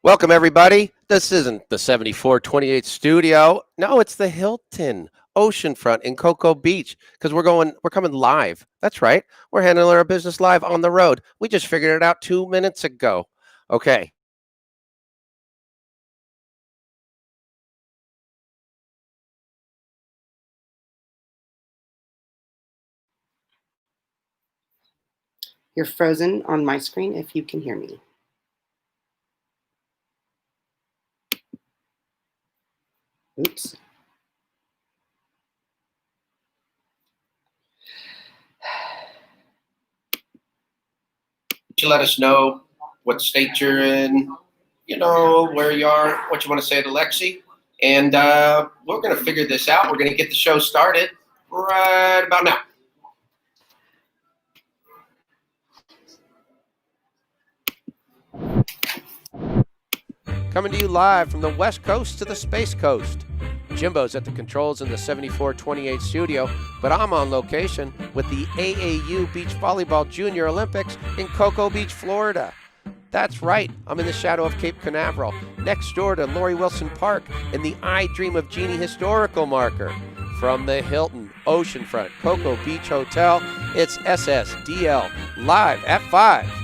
Welcome, everybody. This isn't the 7428 studio. No, it's the Hilton Oceanfront in Cocoa Beach because we're coming live. That's right. We're handling our business live on the road. We just figured it out 2 minutes ago. Okay. You're frozen on my screen if you can hear me. Oops. You let us know what state you're in, where you are, what you want to say to Lexi. And we're going to figure this out. We're going to get the show started right about now. Coming to you live from the West Coast to the Space Coast. Jimbo's at the controls in the 7428 studio, but I'm on location with the AAU Beach Volleyball Junior Olympics in Cocoa Beach, Florida. That's right, I'm in the shadow of Cape Canaveral, next door to Lori Wilson Park in the I Dream of Jeannie historical marker. From the Hilton Oceanfront Cocoa Beach Hotel, it's SSDL live at 5.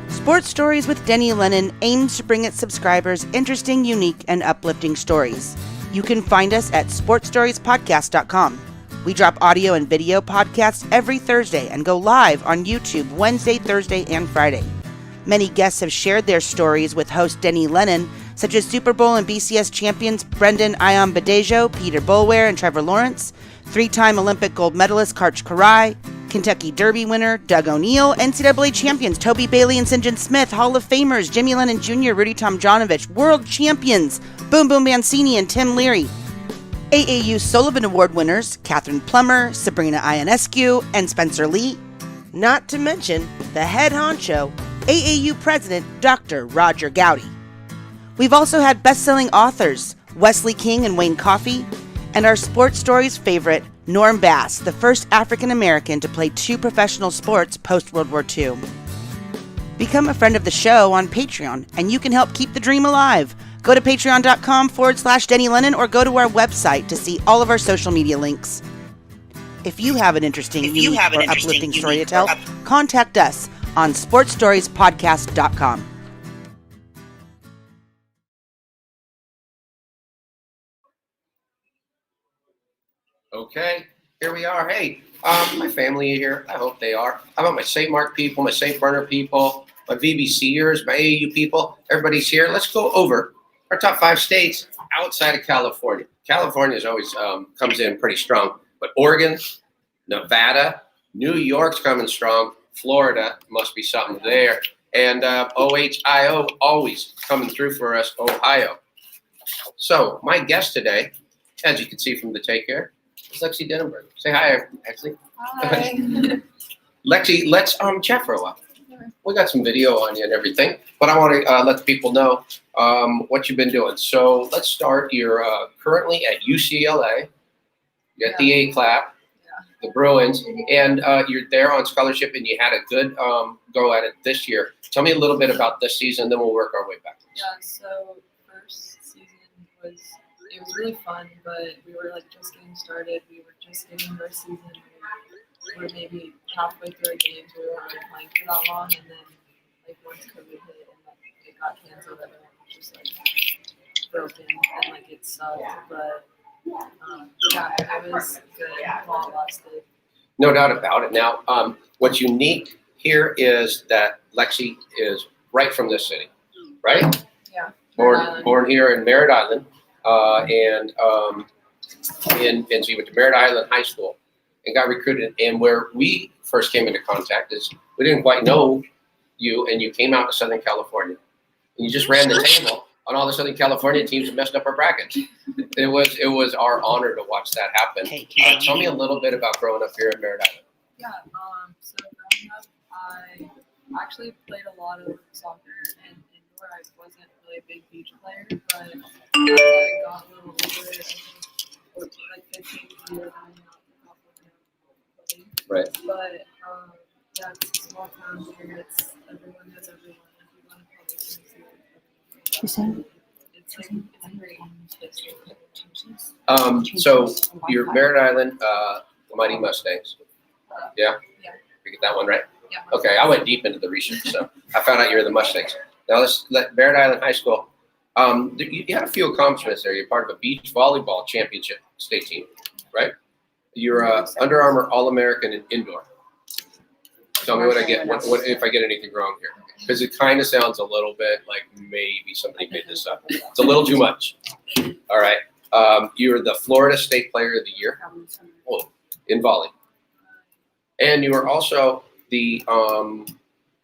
Sports Stories with Denny Lennon aims to bring its subscribers interesting, unique, and uplifting stories. You can find us at sportstoriespodcast.com. We drop audio and video podcasts every Thursday and go live on YouTube Wednesday, Thursday, and Friday. Many guests have shared their stories with host Denny Lennon, such as Super Bowl and BCS champions Brendan Ion Badejo, Peter Boulware, and Trevor Lawrence, three-time Olympic gold medalist Karch Karai, Kentucky Derby winner Doug O'Neill, NCAA champions Toby Bailey and St. John Smith, Hall of Famers Jimmy Lennon Jr., Rudy Tomjanovich, world champions Boom Boom Mancini and Tim Leary, AAU Sullivan Award winners Catherine Plummer, Sabrina Ionescu, and Spencer Lee, not to mention the head honcho, AAU president Dr. Roger Gowdy. We've also had best-selling authors Wesley King and Wayne Coffey, and our Sports Stories favorite, Norm Bass, the first African-American to play 2 professional sports post-World War II. Become a friend of the show on Patreon, and you can help keep the dream alive. Go to patreon.com/Denny Lennon or go to our website to see all of our social media links. If you have an interesting, unique, or uplifting story to tell, contact us on sportstoriespodcast.com. Okay, here we are. Hey, my family here. I hope they are. How about my St. Mark people, my St. Bernard people, my VBCers, my AAU people? Everybody's here. Let's go over our top 5 states outside of California. California is always comes in pretty strong, but Oregon, Nevada, New York's coming strong. Florida must be something there, and OHIO always coming through for us. Ohio. So my guest today, as you can see from the take here, is Lexi Denenberg. Say hi, Lexi. Hi. Lexi, let's chat for a while. We got some video on you and everything, but I want to let the people know what you've been doing. So let's start. You're currently at UCLA. You got the A clap, the Bruins, and you're there on scholarship, and you had a good go at it this year. Tell me a little bit about this season, then we'll work our way backwards. Yeah, so first season was really fun, but we were just getting started. We were just getting into our season. We were maybe halfway through our games. We weren't really playing for that long, and then once COVID hit and it got canceled, everyone was just broken and it sucked. But yeah, it was good while it lasted. No doubt about it. Now, what's unique here is that Lexi is right from this city, right? Yeah. Born here in Merritt Island. And so you went to Merritt Island High School and got recruited. And where we first came into contact is we didn't quite know you, and you came out to Southern California. And you just ran the table on all the Southern California teams and messed up our bracket. It was our honor to watch that happen. Tell me a little bit about growing up here in Merritt Island. Yeah, so growing up, I actually played a lot of soccer, and indoor I wasn't really a big beach player, but as I got a little older, like 15 years, I'm not playing. Right. But yeah, it's a small town here. It's everyone knows everyone. Everyone plays. She's saying. It's like it's a great history. So you're Merritt Island, Mighty Mustangs. Yeah? Yeah. You get that one right? Yeah. Okay, I went deep into the research, so I found out you're the Mustangs. Now let's let Merritt Island High School. You had a few accomplishments there. You're part of a beach volleyball championship state team, right? You're Under Armour All-American in indoor. Tell me what I get, what if I get anything wrong here. Because it kind of sounds a little bit like maybe somebody made this up. It's a little too much. All right. You're the Florida State Player of the Year in volley. And you are also the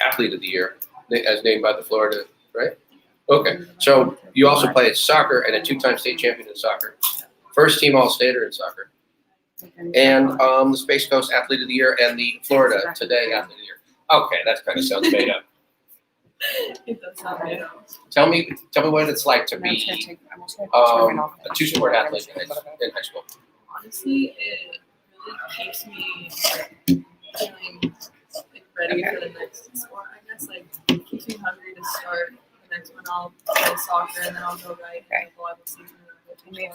Athlete of the Year, as named by the Florida, right? Okay. So you also play soccer and a two-time state champion in soccer. First team All-Stater in soccer. And the Space Coast Athlete of the Year and the Florida Today Athlete of the Year. Okay, that kind of sounds made up. It does sound made up. Tell me what it's like to be a two-sport athlete in high school. Honestly, it really keeps me feeling like ready for the next sport. I guess like it keeps me hungry to start the next one. I'll play soccer and then I'll go right into the volleyball season. And it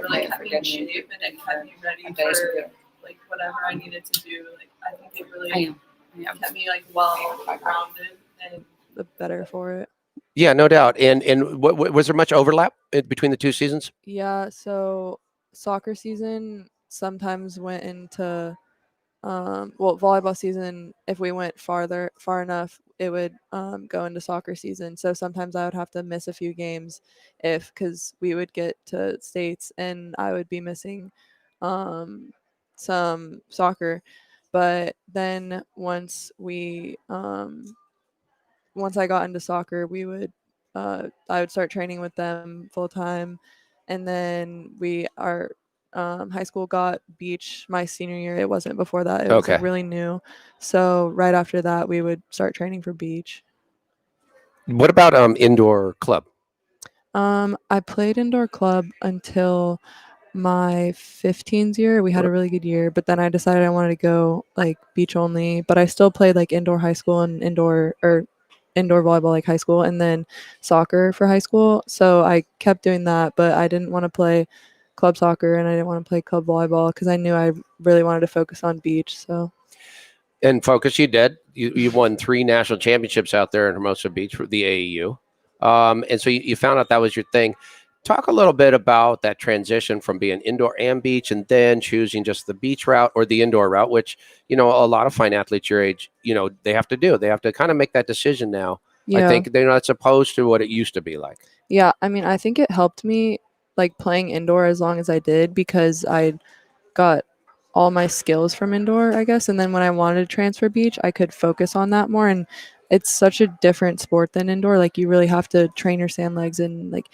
really kept me in shape and it kept me ready for like whatever I needed to do. Like I think it really kept me like well rounded and the better for it. Yeah, no doubt. And what was there much overlap between the two seasons? Yeah, so soccer season sometimes went into volleyball season, if we went far enough, it would go into soccer season. So sometimes I would have to miss a few games because we would get to states and I would be missing some soccer. But then once I got into soccer, I would start training with them full time, and then our high school got beach my senior year. It wasn't before that. It was like really new. So right after that, we would start training for beach. What about indoor club? I played indoor club until my 15s year. We had a really good year, but then I decided I wanted to go like beach only, but I still played like indoor high school and indoor volleyball like high school, and then soccer for high school. So I kept doing that, but I didn't want to play club soccer and I didn't want to play club volleyball because I knew I really wanted to focus on beach. So And focus, you did. You won 3 national championships out there in Hermosa Beach for the AAU. And so you found out that was your thing. Talk a little bit about that transition from being indoor and beach and then choosing just the beach route or the indoor route, which, a lot of fine athletes your age, they have to do. They have to kind of make that decision now. Yeah. I think they're not opposed to what it used to be like. Yeah. I mean, I think it helped me like playing indoor as long as I did because I got all my skills from indoor, I guess. And then when I wanted to transfer beach, I could focus on that more. And it's such a different sport than indoor. Like you really have to train your sand legs and like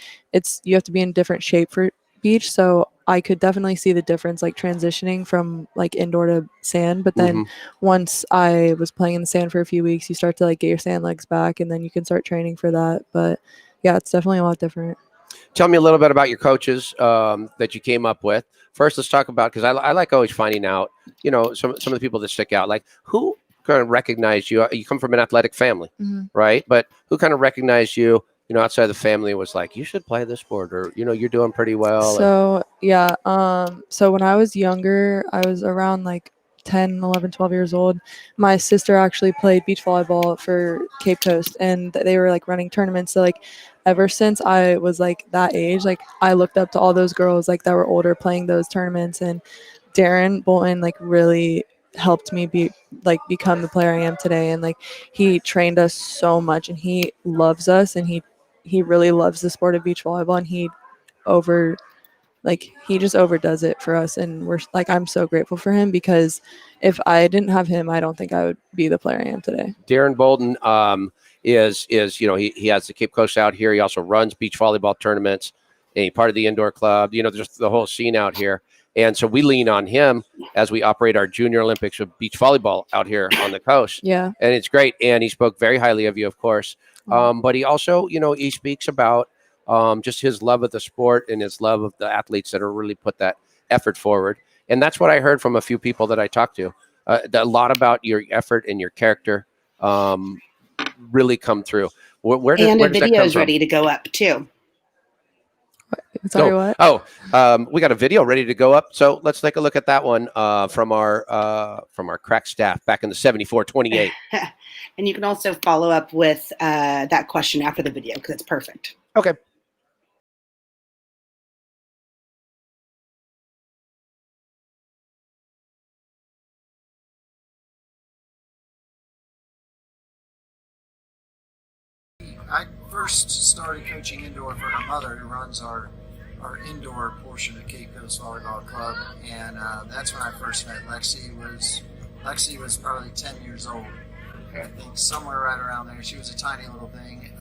you have to be in different shape for beach. So I could definitely see the difference, like transitioning from like indoor to sand. But then once I was playing in the sand for a few weeks, you start to like get your sand legs back and then you can start training for that. But yeah, it's definitely a lot different. Tell me a little bit about your coaches that you came up with. First, let's talk about, because I like always finding out, some of the people that stick out, like who kind of recognized you. You come from an athletic family, right? But who kind of recognized you, outside the family was like, you should play this sport or, you're doing pretty well. So, yeah. So when I was younger, I was around like 10, 11, 12 years old. My sister actually played beach volleyball for Cape Coast and they were like running tournaments. So like ever since I was like that age, like I looked up to all those girls like that were older playing those tournaments, and Darren Bolton like really helped me become the player I am today. And like he trained us so much and he loves us and he really loves the sport of beach volleyball, and he just overdoes it for us. And we're like, I'm so grateful for him because if I didn't have him, I don't think I would be the player I am today. Darren Bolton is he has the Cape Coast out here. He also runs beach volleyball tournaments and he's part of the indoor club, just the whole scene out here. And so we lean on him as we operate our Junior Olympics of beach volleyball out here on the coast. Yeah. And it's great. And he spoke very highly of you, of course. But he also, he speaks about just his love of the sport and his love of the athletes that are really put that effort forward. And that's what I heard from a few people that I talked to. A lot about your effort and your character really come through. Where And where a does that video come is from? ready to go up too. Sorry, what? We got a video ready to go up. So let's take a look at that one from our crack staff back in the 74-28. And you can also follow up with that question after the video because it's perfect. Okay. I first started coaching indoor for her mother, who runs our indoor portion of Cape Coast Volleyball Club, and that's when I first met Lexi. Lexi was probably 10 years old, I think, somewhere right around there. She was a tiny little thing,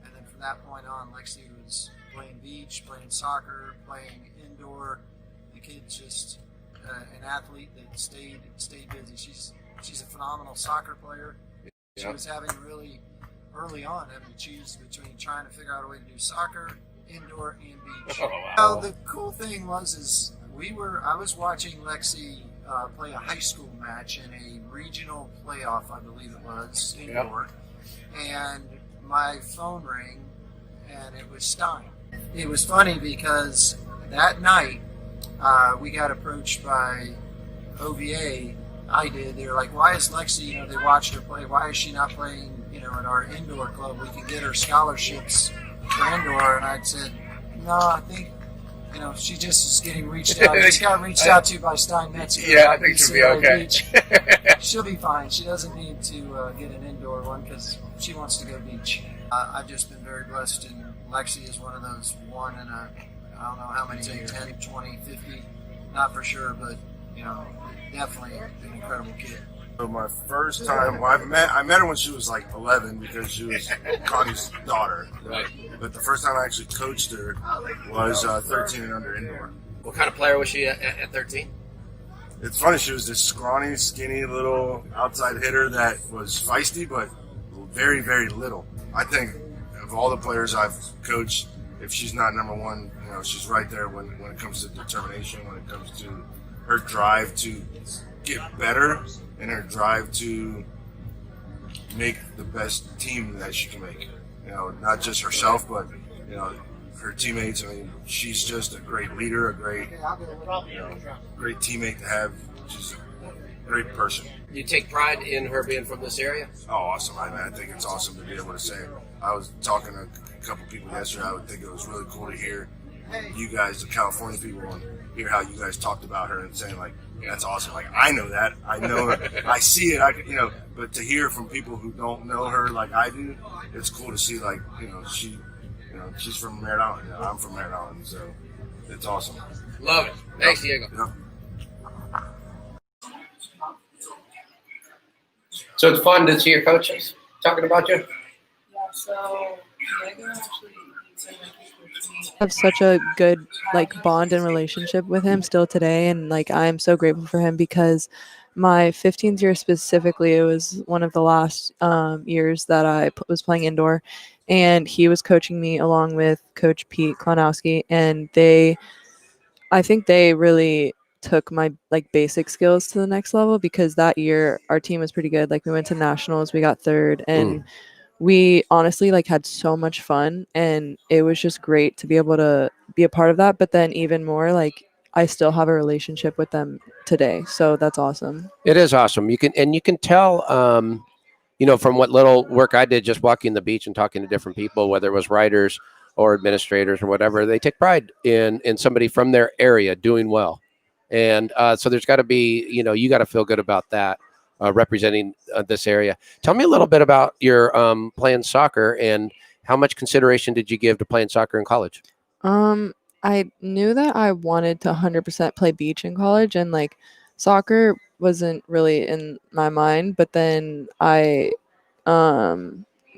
and then from that point on, Lexi was playing beach, playing soccer, playing indoor. The kid's just an athlete that stayed busy. She's a phenomenal soccer player. She was having really early on having to choose between trying to figure out a way to do soccer, indoor, and beach. Oh, wow. Now, the cool thing was I was watching Lexi play a high school match in a regional playoff, I believe it was, indoor, and my phone rang, and it was Stein. It was funny because that night we got approached by OVA. I did. They were like, "Why is Lexi? They watched her play. Why is she not playing? In our indoor club, we can get her scholarships for indoor." And I said, "No, I think, she just is getting reached out. Just got reached out to by Stein Metz. Yeah, I think she'll be okay. She'll be fine. She doesn't need to get an indoor one because she wants to go beach." I've just been very blessed, and Lexi is one of those one in a, I don't know how many, 10, 20, 50, not for sure, but definitely an incredible kid. So my first time, I met her when she was like 11 because she was Connie's daughter. Right. But the first time I actually coached her was 13 and under indoor. What kind of player was she at 13? It's funny, she was this scrawny, skinny little outside hitter that was feisty, but very, very little. I think of all the players I've coached, if she's not number one, she's right there when it comes to determination, when it comes to her drive to get better and her drive to make the best team that she can make. Not just herself, but her teammates. I mean, she's just a great leader, a great teammate to have. She's a great person. You take pride in her being from this area? Oh, awesome! I think it's awesome to be able to say it. I was talking to a couple people yesterday. I would think it was really cool to hear you guys, the California people, and hear how you guys talked about her and saying like, that's awesome. Like, I know that. I know her. I see it. But to hear from people who don't know her like I do, it's cool to see like, she's from Merritt Island. I'm from Merritt Island, so it's awesome. Love it. Thanks, Diego. Yep. So it's fun to see your coaches talking about you. Yeah, so Diego actually I have such a good bond and relationship with him still today, and I'm so grateful for him because my 15th year specifically, it was one of the last years that I was playing indoor, and he was coaching me along with Coach Pete Klonowski, and I think they really took my basic skills to the next level because that year our team was pretty good. We went to nationals, we got third, and we honestly had so much fun, and it was just great to be able to be a part of that. But then even more, I still have a relationship with them today, so that's awesome. It is awesome. You can tell, from what little work I did just walking the beach and talking to different people, whether it was writers or administrators or whatever, they take pride in somebody from their area doing well, and so there's got to be, you got to feel good about that. Representing this area. Tell me a little bit about your playing soccer and how much consideration did you give to playing soccer in college? I knew that I wanted to 100% play beach in college, and soccer wasn't really in my mind. But then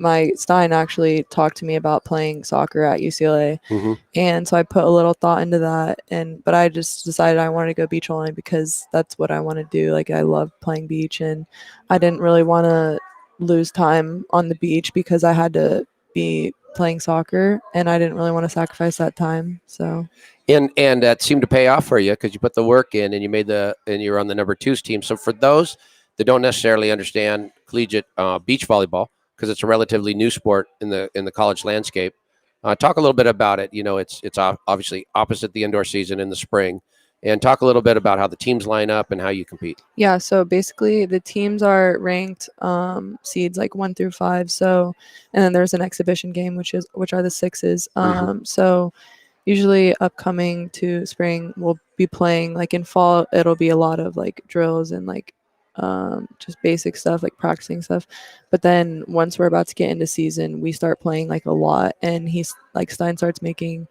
my Stein actually talked to me about playing soccer at UCLA, and so I put a little thought into that. But I just decided I wanted to go beach only because that's what I want to do. I love playing beach, and I didn't really want to lose time on the beach because I had to be playing soccer and I didn't really want to sacrifice that time. So And that seemed to pay off for you because you put the work in and you were on the number 2's team. So for those that don't necessarily understand collegiate beach volleyball, because it's a relatively new sport in the college landscape, talk a little bit about it. It's obviously opposite the indoor season in the spring, and talk a little bit about how the teams line up and how you compete. yeah, so basically the teams are ranked seeds like 1 through 5. So, and then there's an exhibition game which are the 6s. So usually upcoming to spring we'll be playing, like in fall it'll be a lot of like drills and like just basic stuff like practicing stuff, but then once we're about to get into season we start playing like a lot, and Stein starts making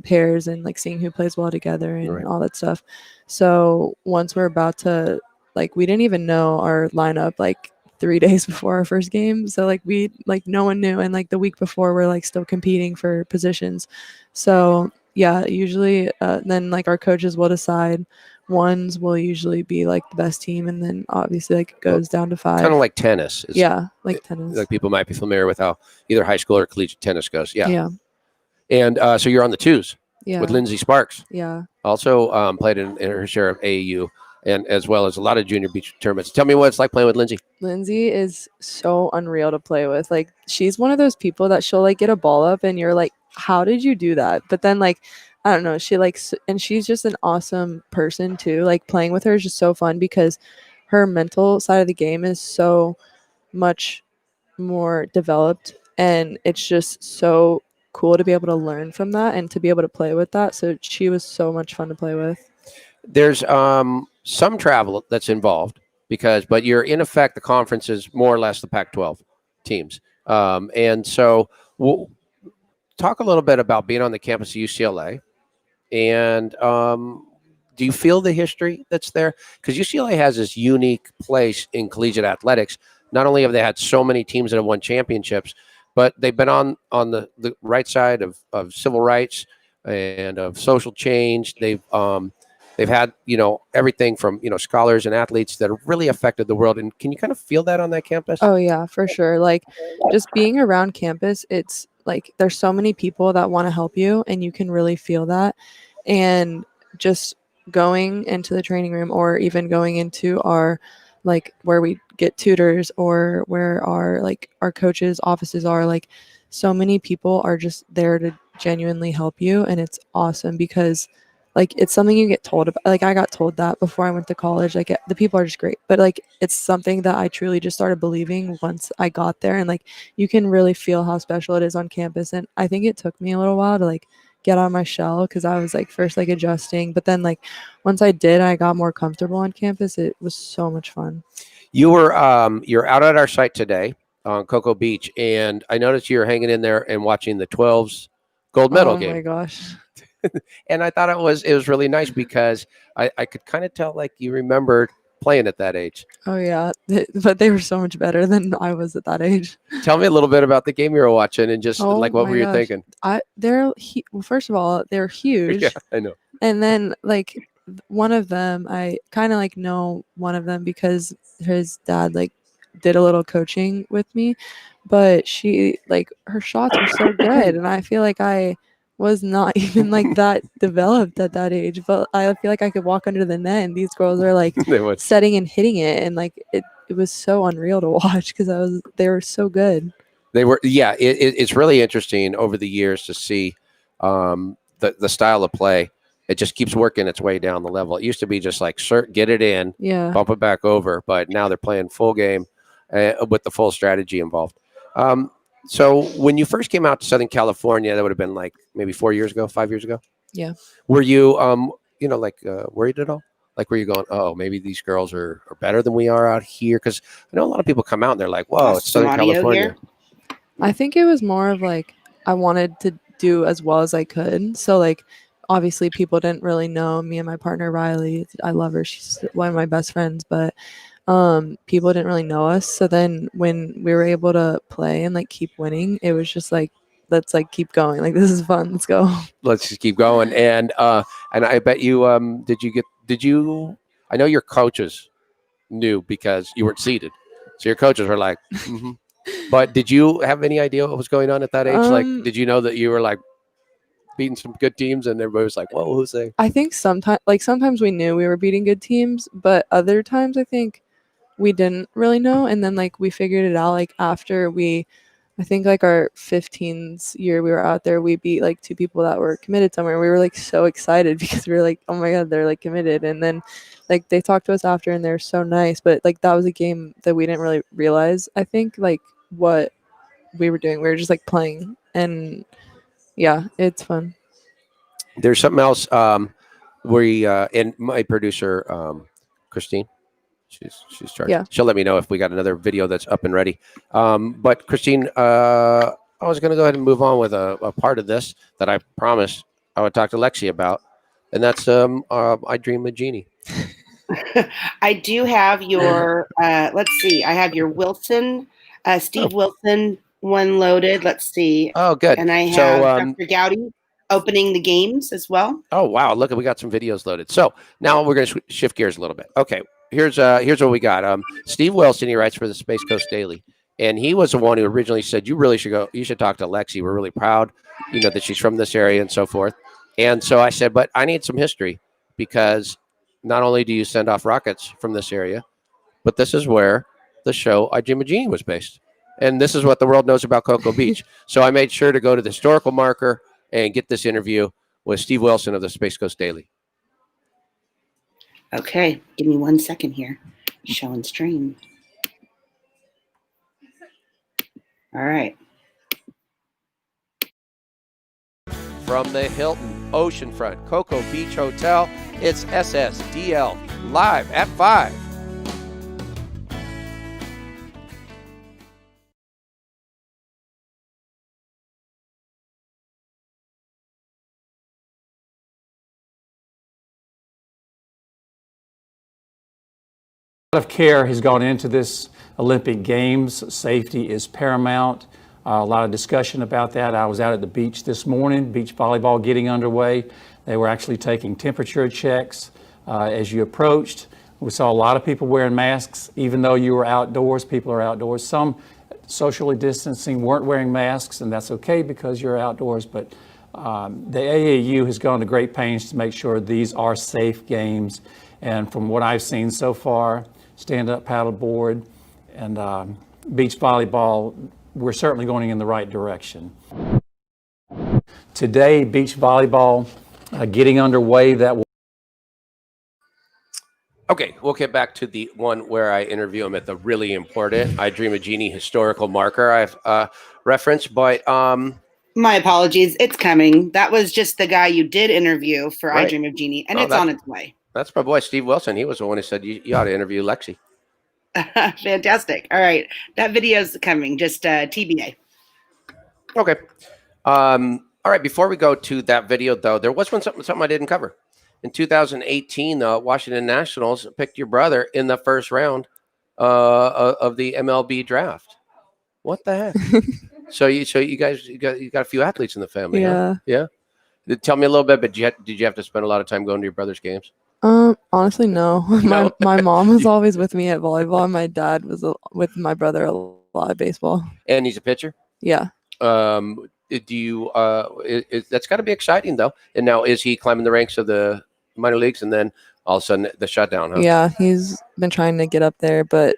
pairs and like seeing who plays well together and Right. all that stuff. So once we're about to, like, we didn't even know our lineup like 3 days before our first game, so like no one knew, and like the week before we're like still competing for positions. So yeah, usually then like our coaches will decide. Ones will usually be like the best team, and then obviously like it goes down to 5. Kind of like tennis. Yeah, like tennis. Like people might be familiar with how either high school or collegiate tennis goes. Yeah. Yeah. And so you're on the 2's Yeah. with Lindsay Sparks. Yeah. Also played in her share of AAU, and as well as a lot of junior beach tournaments. Tell me what it's like playing with Lindsay. Lindsay is so unreal to play with. Like, she's one of those people that she'll like get a ball up and you're like, how did you do that? But then like, I don't know, she likes, and she's just an awesome person too. Like, playing with her is just so fun because her mental side of the game is so much more developed, and it's just so cool to be able to learn from that and to be able to play with that. So she was so much fun to play with. There's some travel that's involved but you're in effect, the conference is more or less the Pac-12 teams. And so we'll talk a little bit about being on the campus of UCLA, and do you feel the history that's there? Because UCLA has this unique place in collegiate athletics. Not only have they had so many teams that have won championships, but they've been on the right side of civil rights and of social change. They've had, everything from, scholars and athletes that have really affected the world. And can you kind of feel that on that campus? Oh yeah, for sure. Like, just being around campus, it's like there's so many people that want to help you, and you can really feel that. And just going into the training room, or even going into our, like, where we get tutors, or where our coaches' offices are, like, so many people are just there to genuinely help you, and it's awesome because like it's something you get told about. Like, I got told that before I went to college, like the people are just great, but like it's something that I truly just started believing once I got there, and like you can really feel how special it is on campus. And I think it took me a little while to like get out of my shell, because I was like first like adjusting, but then like once I did, I got more comfortable on campus. It was so much fun. You're out at our site today on Cocoa Beach, and I noticed you were hanging in there and watching the 12's gold medal game. Oh my gosh. And I thought it was really nice because I could kind of tell like you remembered playing at that age. Oh yeah, but they were so much better than I was at that age. Tell me a little bit about the game you were watching, and just Oh like what my were you gosh. thinking? Well, first of all, they're huge. Yeah, I know. And then like one of them, I kind of like know one of them because his dad like did a little coaching with me, but she, like, her shots were so good, and I feel like I was not even like that developed at that age, but I feel like I could walk under the net, and these girls are like They would. setting and hitting it, and like it was so unreal to watch because they were so good. They were, yeah. It's really interesting over the years to see the style of play. It just keeps working its way down the level. It used to be just like, get it in, Yeah. bump it back over, but now they're playing full game with the full strategy involved. So when you first came out to Southern California, that would have been like maybe 5 years ago. Yeah. Were you, worried at all? Like, were you going, oh, maybe these girls are better than we are out here? Because I know a lot of people come out and they're like, whoa, it's Southern California. Here. I think it was more of like I wanted to do as well as I could. So like obviously people didn't really know me and my partner Riley. I love her. She's one of my best friends, but people didn't really know us. So then when we were able to play and like keep winning, it was just like, let's like keep going. Like, this is fun. Let's go. Let's just keep going. And I bet you I know your coaches knew because you weren't seated. So your coaches were like, mm-hmm. But did you have any idea what was going on at that age? Like, did you know that you were like beating some good teams and everybody was like, whoa, who's they? I think sometimes we knew we were beating good teams, but other times I think we didn't really know. And then like we figured it out like after I think like our 15th year we were out there, we beat like 2 people that were committed somewhere. We were like so excited because we were like, oh my God, they're like committed. And then like they talked to us after and they're so nice. But like that was a game that we didn't really realize, I think, like what we were doing. We were just like playing. And yeah, it's fun. There's something else and my producer, Christine, she's charged. Yeah. She'll let me know if we got another video that's up and ready. But Christine, I was going to go ahead and move on with a part of this that I promised I would talk to Lexi about, and that's I Dream of Jeannie. I do have your, let's see, I have your Wilson, Steve Wilson one loaded. Let's see. Oh, good. And I have Dr. Gowdy opening the games as well. Oh, wow. Look, we got some videos loaded. So now we're going to shift gears a little bit. Okay. Here's what we got. Steve Wilson, he writes for the Space Coast Daily, and he was the one who originally said, you should talk to Lexi. We're really proud, that she's from this area and so forth. And so I said, but I need some history, because not only do you send off rockets from this area, but this is where the show I Dream of Jeannie was based. And this is what the world knows about Cocoa Beach. So I made sure to go to the historical marker and get this interview with Steve Wilson of the Space Coast Daily. Okay, give me 1 second here. Show and stream. All right. From the Hilton Oceanfront Cocoa Beach Hotel, it's SSDL Live at 5. A lot of care has gone into this Olympic Games. Safety is paramount. A lot of discussion about that. I was out at the beach this morning, beach volleyball getting underway. They were actually taking temperature checks as you approached. We saw a lot of people wearing masks, even though you were outdoors. People are outdoors. Some socially distancing weren't wearing masks, and that's okay because you're outdoors. But the AAU has gone to great pains to make sure these are safe games. And from what I've seen so far, stand-up paddleboard and beach volleyball, we're certainly going in the right direction. Today, beach volleyball getting underway. Okay, we'll get back to the one where I interview him at the really important I Dream of Jeannie historical marker I've referenced, but my apologies, it's coming. That was just the guy you did interview for Right. I Dream of Jeannie, and it's on its way. That's my boy Steve Wilson. He was the one who said you ought to interview Lexi. Fantastic. All right, that video's coming. Just TBA. Okay. All right. Before we go to that video, though, there was something I didn't cover. In 2018, the Washington Nationals picked your brother in the first round of the MLB draft. What the heck? So you guys got a few athletes in the family. Yeah. Huh? Yeah. Tell me a little bit, but did you have to spend a lot of time going to your brother's games? Honestly, no. No? My mom was always with me at volleyball, and my dad was with my brother a lot of baseball. And he's a pitcher. Yeah. Do you? That's got to be exciting, though. And now, is he climbing the ranks of the minor leagues, and then all of a sudden the shutdown? Huh? Yeah, he's been trying to get up there, but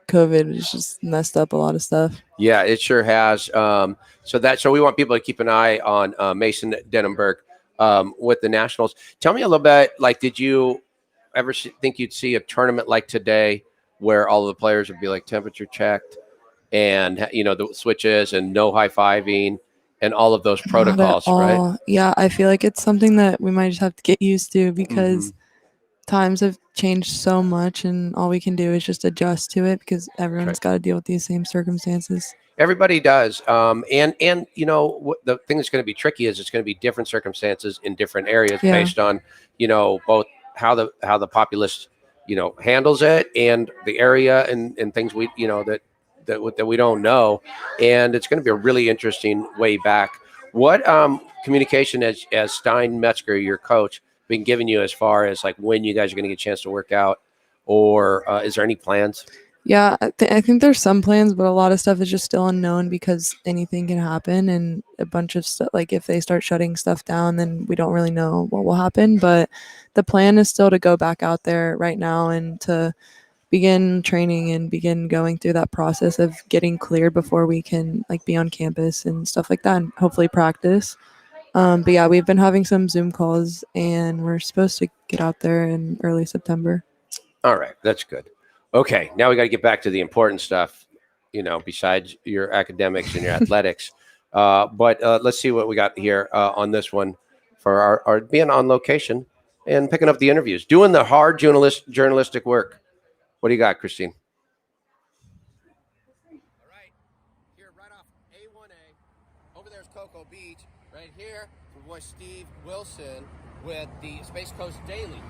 COVID has just messed up a lot of stuff. Yeah, it sure has. So we want people to keep an eye on Mason Denenberg with the Nationals. Tell me a little bit, like, did you ever think you'd see a tournament like today where all of the players would be like temperature checked and, the switches and no high-fiving and all of those protocols, right? Yeah, I feel like it's something that we might just have to get used to because times have changed so much, and all we can do is just adjust to it because everyone's got to deal with these same circumstances. Everybody does. And the thing that's going to be tricky is it's going to be different circumstances in different areas based on, both how the populace, handles it and the area and things that we don't know. And it's going to be a really interesting way back. What communication as Stein Metzger, your coach, been giving you as far as like when you guys are going to get a chance to work out, or is there any plans? Yeah, I think there's some plans, but a lot of stuff is just still unknown because anything can happen, and a bunch of stuff, like if they start shutting stuff down, then we don't really know what will happen. But the plan is still to go back out there right now and to begin training and begin going through that process of getting cleared before we can like be on campus and stuff like that, and hopefully practice. But yeah, we've been having some Zoom calls, and we're supposed to get out there in early September. All right, that's good. Okay, now we got to get back to the important stuff, besides your academics and your athletics. But let's see what we got here on this one for our being on location and picking up the interviews, doing the hard journalistic work. What do you got, Christine? All right, here right off A1A. Over there's Cocoa Beach. Right here, my boy Steve Wilson with the Space Coast Daily.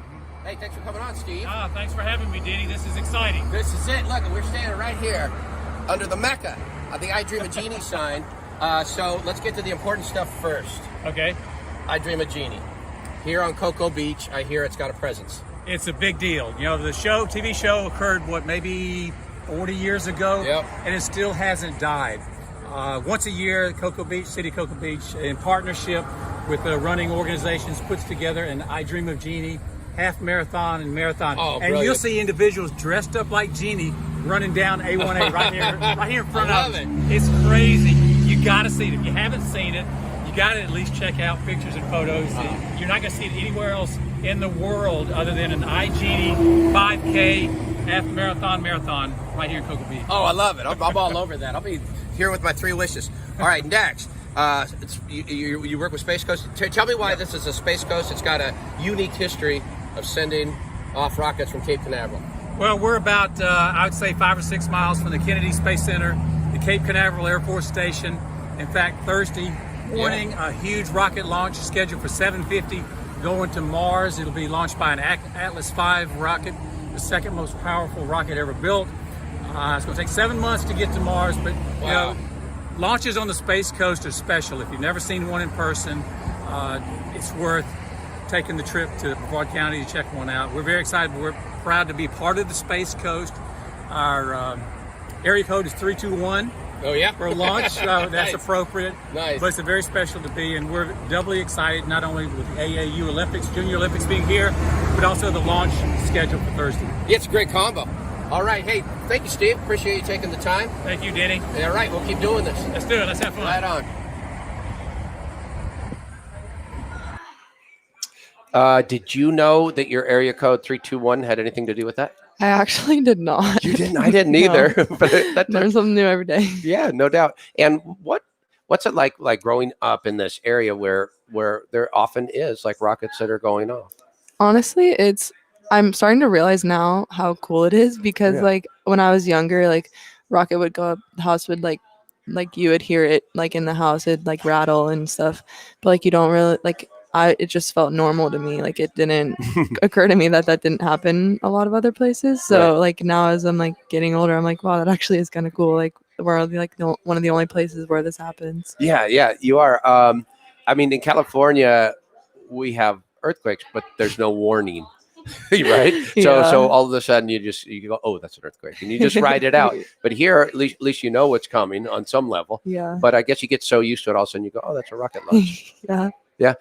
Hey, thanks for coming on, Steve. Thanks for having me, Denny. This is exciting. This is it. Look, we're standing right here under the Mecca of the I Dream of Genie sign. So let's get to the important stuff first. Okay. I Dream of Genie. Here on Cocoa Beach, I hear it's got a presence. It's a big deal. The TV show occurred, maybe 40 years ago? Yep. And it still hasn't died. Once a year, City Cocoa Beach, in partnership with the running organizations, puts together an I Dream of Genie half marathon and marathon. Oh, and brilliant. you'll see individuals dressed up like Genie running down A1A right here in front I of love us. it. It's crazy. You got to see it. If you haven't seen it, you got to at least check out pictures and photos. You're not going to see it anywhere else in the world other than an iGenie 5K half marathon right here in Cocoa Beach. Oh, I love it. I'm all over that. I'll be here with my 3 wishes. All right, next. You work with Space Coast. Tell me why this is a Space Coast. It's got a unique history of sending off rockets from Cape Canaveral. Well, we're about, I would say, 5 or 6 miles from the Kennedy Space Center, the Cape Canaveral Air Force Station. In fact, Thursday morning, a huge rocket launch scheduled for 7:50 going to Mars. It'll be launched by an Atlas V rocket, the second most powerful rocket ever built. It's going to take 7 months to get to Mars, but launches on the Space Coast are special. If you've never seen one in person, it's worth taking the trip to Brevard County to check one out. We're very excited. We're proud to be part of the Space Coast. Our area code is 321. Oh, yeah? For a launch, so that's Nice. Appropriate. Nice. But it's a very special to be, and we're doubly excited, not only with the AAU Olympics, Junior Olympics being here, but also the launch scheduled for Thursday. Yeah, it's a great combo. All right. Hey, thank you, Steve. Appreciate you taking the time. Thank you, Denny. All right, we'll keep doing this. Let's do it. Let's have fun. Right on. Did you know that your area code 321 had anything to do with that? I actually did not. You didn't? I didn't either. But Learn something new every day. yeah, no doubt. And what's it like growing up in this area where there often is like rockets that are going off? Honestly, I'm starting to realize now how cool it is because like when I was younger, like rocket would go up, the house would like you would hear it like in the house, it'd like rattle and stuff. But like you don't really like it just felt normal to me. Like it didn't occur to me that didn't happen a lot of other places. So like now as I'm like getting older, I'm like, wow, that actually is kind of cool. Like we're like one of the only places where this happens. Yeah, you are. I mean, in California, we have earthquakes, but there's no warning. Right? So all of a sudden you go, oh, that's an earthquake, and you just ride it out. But here, at least you know what's coming on some level. Yeah. But I guess you get so used to it, all of a sudden you go, oh, that's a rocket launch. Yeah.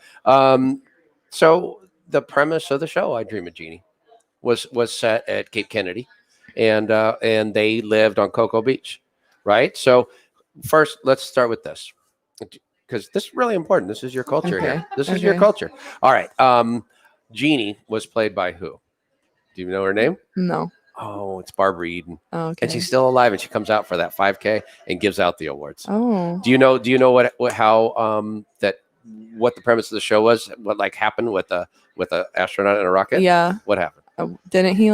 So the premise of the show, I Dream of Genie, was set at Cape Kennedy, and they lived on Cocoa Beach, right? So first, let's start with this, because this is really important. This is your culture here. This is your culture. All right. Jeannie was played by who? Do you know her name? No. Oh, it's Barbara Eden. Oh, okay. And she's still alive, and she comes out for that 5K and gives out the awards. Oh. Do you know what the premise of the show was? What like happened with a astronaut and a rocket? Yeah. What happened? Didn't he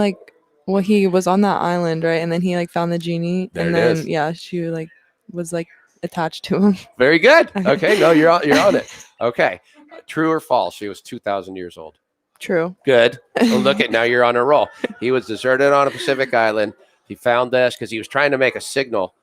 he was on that island, right? And then he like found the genie, and then she like was like attached to him. Very good. Okay, no, you're on it. Okay, true or false? She was 2,000 years old. True. Good. Well, look at now you're on a roll. He was deserted on a Pacific island. He found this because he was trying to make a signal,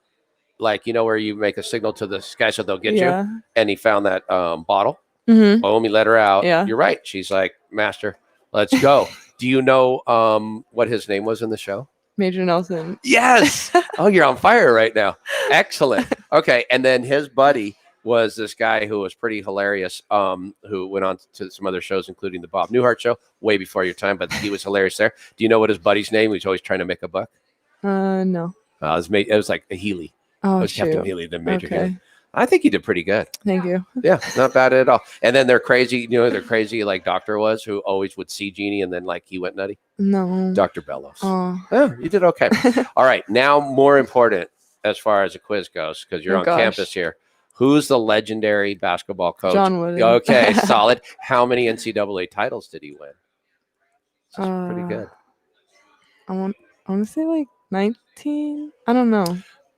like where you make a signal to the sky so they'll get you. And he found that bottle. Mm-hmm. Boom, he let her out. Yeah. You're right. She's like, Master, let's go. Do you know what his name was in the show? Major Nelson. Yes. Oh, you're on fire right now. Excellent. Okay. And then his buddy was this guy who was pretty hilarious, who went on to some other shows, including the Bob Newhart Show, way before your time, but he was hilarious there. Do you know what his buddy's name? He was always trying to make a buck. No. It was like a Healy. Oh, it was Captain shoot. Healy, the Major Okay. Healy. I think he did pretty good. Thank you. Yeah, not bad at all. And then they're crazy, they're crazy like Doctor was, who always would see Jeannie and then like he went nutty. No. Dr. Bellows. Oh. Oh, you did okay. All right. Now, more important as far as the quiz goes, because you're Oh, on gosh. campus here. Who's the legendary basketball coach? John Wooden. Okay, solid. How many NCAA titles did he win? That's pretty good. I want to say like 19. I don't know.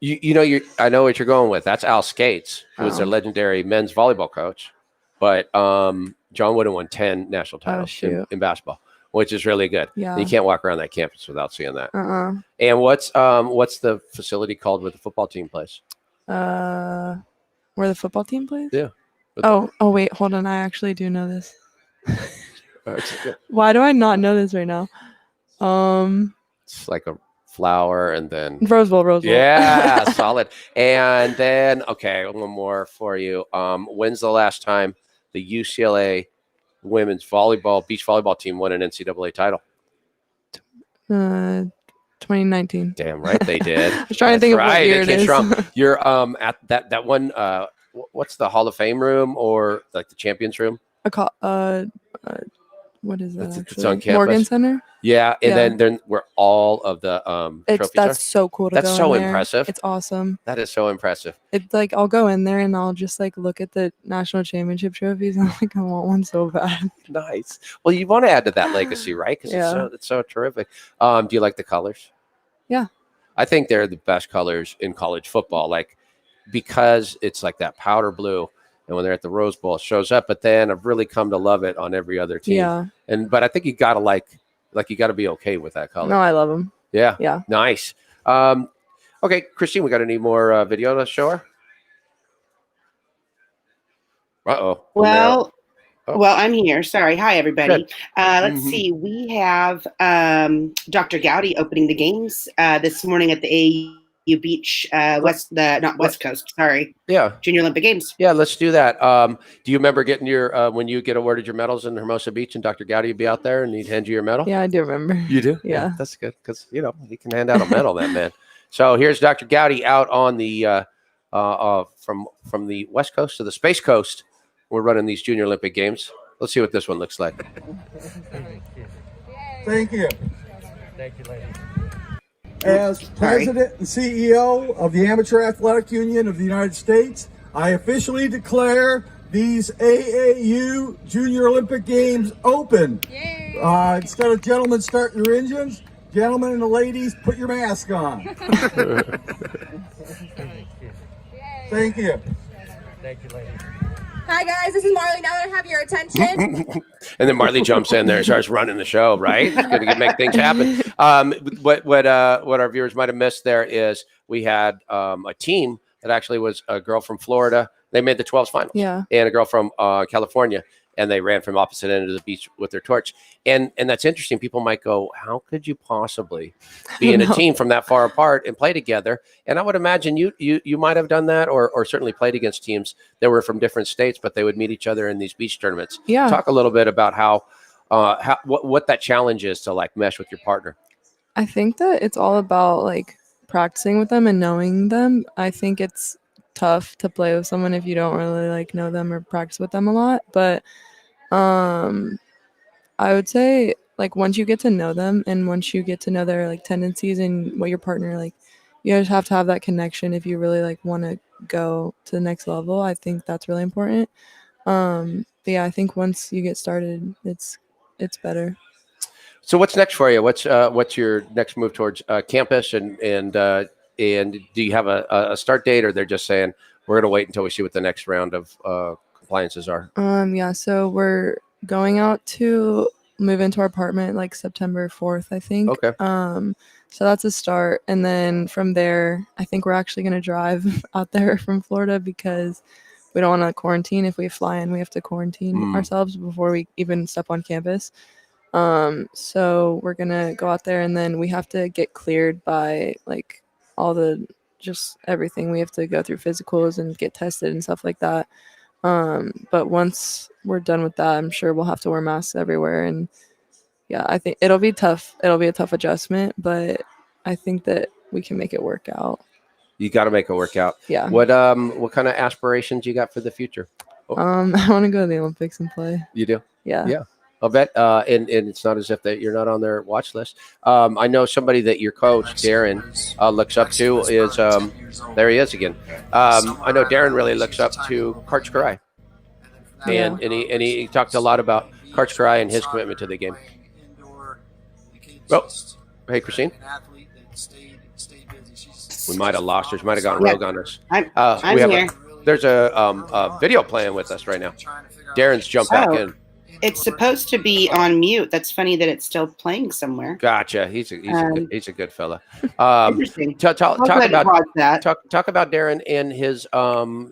I know what you're going with. That's Al Skates, who was their legendary men's volleyball coach. But John Wooden won 10 national titles in basketball, which is really good. Yeah. You can't walk around that campus without seeing that. Uh-uh. And what's the facility called where the football team plays? Where the football team plays? Yeah. Oh, wait, hold on. I actually do know this. Why do I not know this right now? It's like a flower and then Rose Bowl. Yeah, solid. And then one more for you. When's the last time the UCLA women's beach volleyball team won an NCAA title? 2019. Damn right they did. I was trying to think of what year it is. You're at that one. What's the Hall of Fame room or like the Champions room? What is that? It's on campus. Morgan Center. Yeah, and then where all of the trophies that's are. so cool to That's go so in there. impressive. It's awesome. That is so impressive. It's like I'll go in there and I'll just like look at the national championship trophies and I'm like, I want one so bad. Nice. Well, you want to add to that legacy, right? Because it's so terrific. Do you like the colors? Yeah. I think they're the best colors in college football, like because it's like that powder blue. And when they're at the Rose Bowl, it shows up. But then I've really come to love it on every other team. Yeah. But I think you gotta you gotta be okay with that color. No, I love them. Yeah. Yeah. Nice. Okay, Christine, we got any more video to show her? Well, I'm here. Sorry. Hi, everybody. Good. Let's see. We have Dr. Gowdy opening the games this morning at the AAU Beach West Coast. Sorry. Yeah. Junior Olympic Games. Yeah, let's do that. Do you remember getting your when you get awarded your medals in Hermosa Beach and Dr. Gowdy would be out there and he'd hand you your medal? Yeah, I do remember. You do? Yeah. That's good because he can hand out a medal, that man. So here's Dr. Gowdy out on the from the West Coast to the Space Coast. We're running these Junior Olympic Games. Let's see what this one looks like. Thank you. Thank you, lady. As President and CEO of the Amateur Athletic Union of the United States, I officially declare these AAU Junior Olympic Games open. Instead of gentlemen, start your engines. Gentlemen and the ladies, put your mask on. Thank you. Thank you, lady. Hi guys, this is Marley. Now that I have your attention. And then Marley jumps in there and starts running the show, right? Going to make things happen. What our viewers might have missed there is we had a team that actually was a girl from Florida. They made the 12s finals. Yeah. And a girl from California. And they ran from opposite end of the beach with their torch. And that's interesting. People might go, how could you possibly be in a team from that far apart and play together? And I would imagine you might have done that or certainly played against teams that were from different states, but they would meet each other in these beach tournaments. Yeah. Talk a little bit about what that challenge is to like mesh with your partner. I think that it's all about like practicing with them and knowing them. I think it's tough to play with someone if you don't really like know them or practice with them a lot, but I would say like once you get to know them and once you get to know their like tendencies and what your partner like, you just have to have that connection if you really like want to go to the next level. I think that's really important. But yeah, I think once you get started, it's better. So what's next for you? What's your next move towards campus and do you have a start date, or they're just saying we're going to wait until we see what the next round of compliances are? Yeah, so we're going out to move into our apartment like September 4th, I think. Okay. So that's a start, and then from there, I think we're actually going to drive out there from Florida because we don't want to quarantine. If we fly in, we have to quarantine ourselves before we even step on campus. So we're gonna go out there, and then we have to get cleared by like all the just everything. We have to go through physicals and get tested and stuff like that. But once we're done with that, I'm sure we'll have to wear masks everywhere. And yeah, I think it'll be tough. It'll be a tough adjustment, but I think that we can make it work out. You got to make it work out. Yeah. What kind of aspirations you got for the future? I want to go to the Olympics and play. You do? Yeah. Yeah. I'll bet. And it's not as if that you're not on their watch list. I know somebody that your coach, Darren, looks up to is, there he is again. I know Darren really looks up to Coach Karai. And he talked a lot about Coach Karai and his commitment to the game. Oh, hey, Christine. We might have lost her. She might have gone rogue on us. I'm here. There's a video playing with us right now. Darren's jumped back in. It's supposed to be on mute. That's funny that it's still playing somewhere. Gotcha. He's a good fella. Interesting. Talk about that. Talk about Darren and his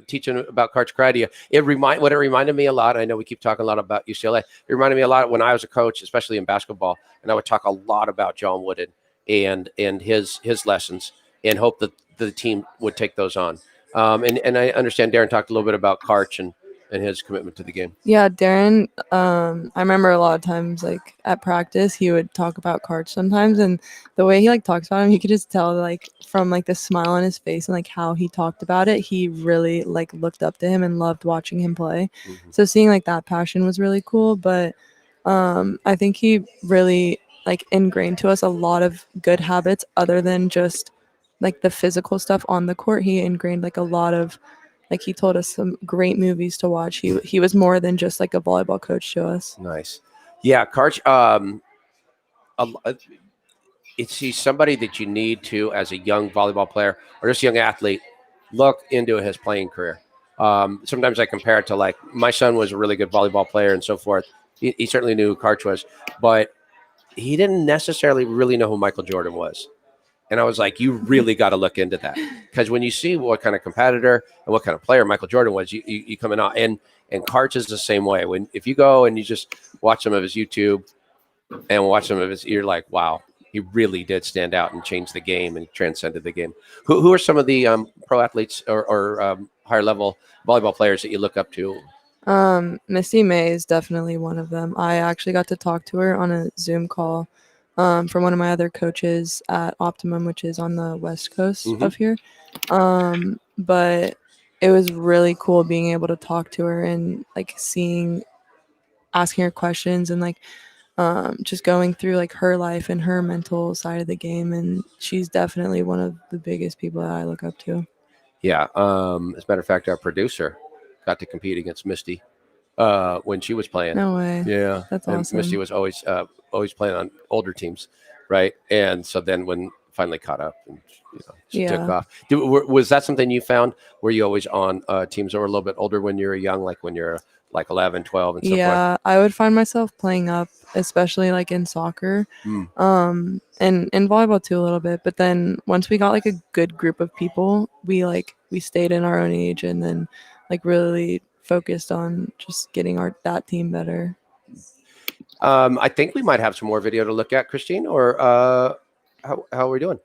teaching about Coach Karai. It reminded me a lot. I know we keep talking a lot about UCLA. It reminded me a lot when I was a coach, especially in basketball, and I would talk a lot about John Wooden and his lessons, and hope that the team would take those on. And I understand Darren talked a little bit about Karch and his commitment to the game. Yeah, Darren, I remember a lot of times, like, at practice, he would talk about Karch sometimes, and the way he, like, talks about him, you could just tell, like, from, like, the smile on his face and, like, how he talked about it, he really, like, looked up to him and loved watching him play. Mm-hmm. So seeing, like, that passion was really cool, but I think he really, like, ingrained to us a lot of good habits other than just, like, the physical stuff on the court. He ingrained, like, a lot of, like, he told us some great movies to watch. He was more than just like a volleyball coach to us. Nice. Yeah, Karch, he's somebody that you need to, as a young volleyball player or just young athlete, look into his playing career. Sometimes I compare it to, like, my son was a really good volleyball player and so forth. He certainly knew who Karch was, but he didn't necessarily really know who Michael Jordan was. And I was like, you really got to look into that, because when you see what kind of competitor and what kind of player Michael Jordan was, you come in on. And Karch is the same way. If you go and you just watch some of his YouTube and watch some of his, you're like, wow, he really did stand out and change the game and transcended the game. Who are some of the pro athletes or higher level volleyball players that you look up to? Misty May is definitely one of them. I actually got to talk to her on a Zoom call from one of my other coaches at Optimum, which is on the west coast of here. But it was really cool being able to talk to her and, like, asking her questions and, like, just going through, like, her life and her mental side of the game. And she's definitely one of the biggest people that I look up to. Yeah. As a matter of fact, our producer got to compete against Misty when she was playing. No way. Yeah. That's and awesome. Misty was always playing on older teams, right? And so then when finally caught up and she took off. Was that something you found? Were you always on teams that were a little bit older when you were young, like when you're like 11, 12 and so forth? I would find myself playing up, especially like in soccer, and in volleyball too a little bit. But then once we got like a good group of people, we stayed in our own age and then like really focused on just getting that team better. I think we might have some more video to look at, Christine, or how are we doing?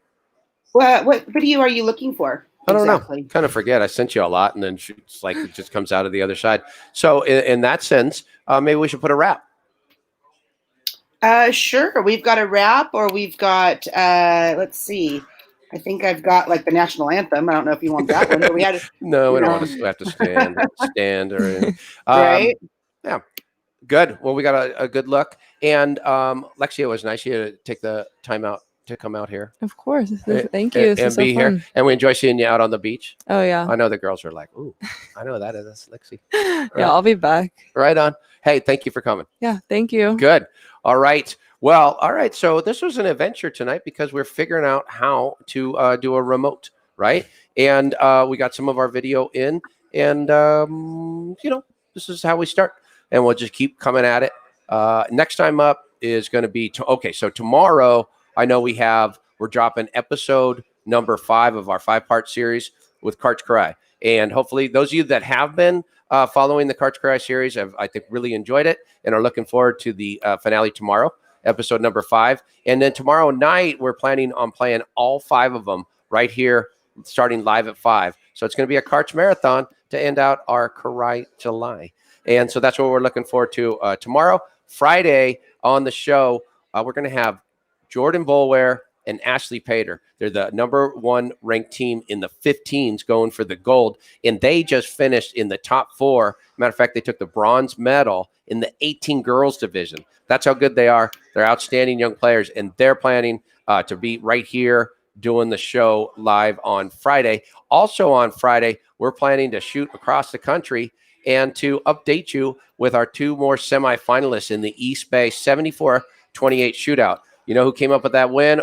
Well, what video are you looking for? I don't know. Kind of forget. I sent you a lot, and then it's like it just comes out of the other side. So in that sense, maybe we should put a wrap. Sure. We've got a wrap, or we've got, let's see. I think I've got like the national anthem. I don't know if you want that one, but we had. No, we don't want to have to stand or anything. Right. Yeah. Good. Well, we got a good look. And Lexi, it was nice of you to take the time out to come out here. Of course. Thank you. And be here. And we enjoy seeing you out on the beach. Oh, yeah. I know the girls are like, ooh, I know that's Lexi. Right. Yeah, I'll be back. Right on. Hey, thank you for coming. Yeah, thank you. Good. All right. Well, all right. So this was an adventure tonight because we're figuring out how to do a remote, right? And we got some of our video in. And, this is how we start. And we'll just keep coming at it. Next time up is going to be so tomorrow. I know we're dropping episode number 5 of our 5-part series with Coach Karai, and hopefully those of you that have been following the Coach Karai series have, I think, really enjoyed it and are looking forward to the finale tomorrow. episode number 5. And then tomorrow night, we're planning on playing all 5 of them right here, starting live at 5. So it's going to be a Karch marathon to end out our Karai July. And so that's what we're looking forward to tomorrow. Friday on the show, we're going to have Jordan Boulware and Ashley Pater. They're the number 1 ranked team in the 15s going for the gold. And they just finished in the top 4. Matter of fact, they took the bronze medal in the 18 girls division. That's how good they are. They're outstanding young players, and they're planning to be right here doing the show live on Friday. Also on Friday, we're planning to shoot across the country and to update you with our 2 more semifinalists in the East Bay 74-28 shootout. You know who came up with that win?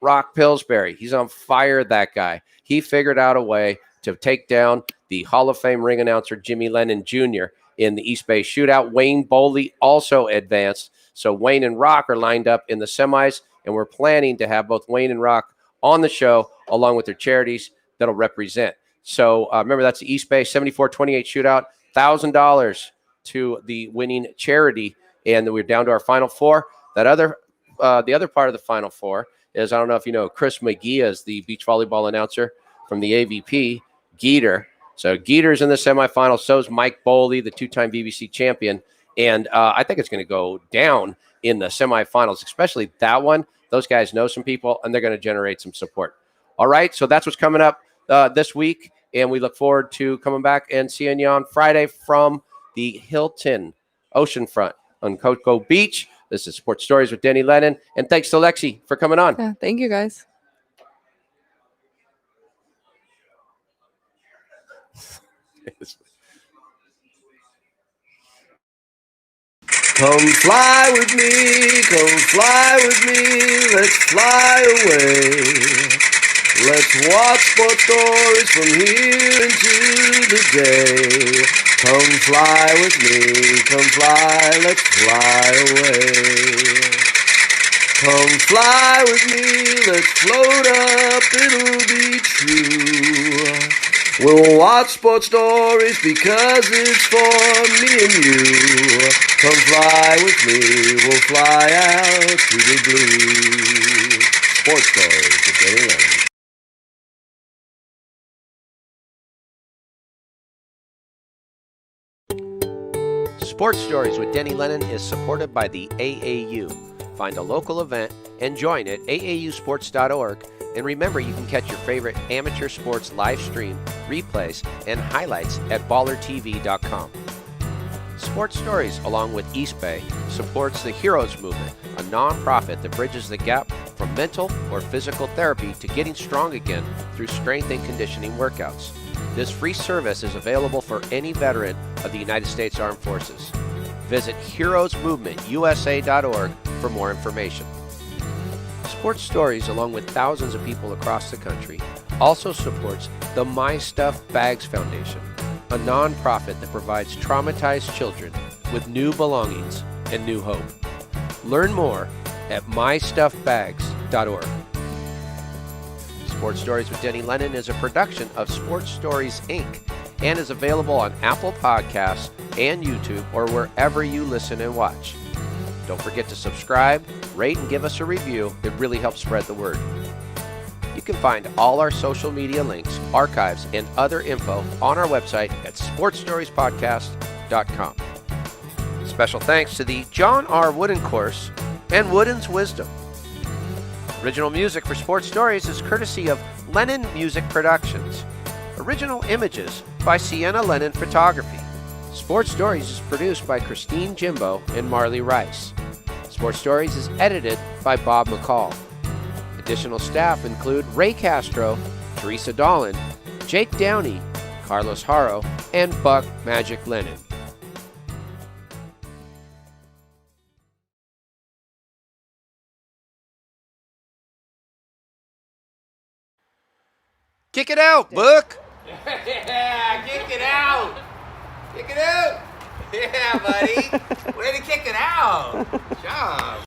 Rock Pillsbury. He's on fire, that guy. He figured out a way to take down the Hall of Fame ring announcer Denny Lennon Jr. in the East Bay shootout. Wayne Boley also advanced. So Wayne and Rock are lined up in the semis, and we're planning to have both Wayne and Rock on the show along with their charities that'll represent. So remember, that's the East Bay 74-28 shootout, $1,000 to the winning charity, and we're down to our Final 4. That other, the other part of the Final 4 is, I don't know if you know, Chris McGee is the beach volleyball announcer from the AVP, Geeter. So Geeter's in the semifinals. So is Mike Boley, the 2-time BBC champion. And I think it's going to go down in the semifinals, especially that one. Those guys know some people, and they're going to generate some support. All right, so that's what's coming up this week, and we look forward to coming back and seeing you on Friday from the Hilton Oceanfront on Cocoa Beach. This is Sports Stories with Denny Lennon, and thanks to Lexi for coming on. Yeah, thank you, guys. Come fly with me, let's fly away. Let's watch sports stories from here into the day. Come fly with me, let's fly away. Come fly with me, let's float up, it'll be true. We'll watch sports stories because it's for me and you. Come fly with me, we'll fly out to the blue. Sports Stories with Denny Lennon. Sports Stories with Denny Lennon is supported by the AAU. Find a local event and join at aausports.org. And remember, you can catch your favorite amateur sports live stream, replays, and highlights at ballertv.com. Sports Stories, along with East Bay, supports the Heroes Movement, a nonprofit that bridges the gap from mental or physical therapy to getting strong again through strength and conditioning workouts. This free service is available for any veteran of the United States Armed Forces. Visit heroesmovementusa.org for more information. Sports Stories, along with thousands of people across the country, also supports the My Stuff Bags Foundation, a nonprofit that provides traumatized children with new belongings and new hope. Learn more at mystuffbags.org. Sports Stories with Denny Lennon is a production of Sports Stories, Inc. and is available on Apple Podcasts and YouTube or wherever you listen and watch. Don't forget to subscribe, rate, and give us a review. It really helps spread the word. You can find all our social media links, archives, and other info on our website at sportsstoriespodcast.com. Special thanks to the John R. Wooden Course and Wooden's Wisdom. Original music for Sports Stories is courtesy of Lennon Music Productions. Original images by Sienna Lennon Photography. Sports Stories is produced by Christine Jimbo and Marley Rice. Sports Stories is edited by Bob McCall. Additional staff include Ray Castro, Teresa Dolan, Jake Downey, Carlos Haro, and Buck Magic Lennon. Kick it out, Buck! Yeah, kick it out! Kick it out! Yeah, buddy! Way to kick it out! Good job!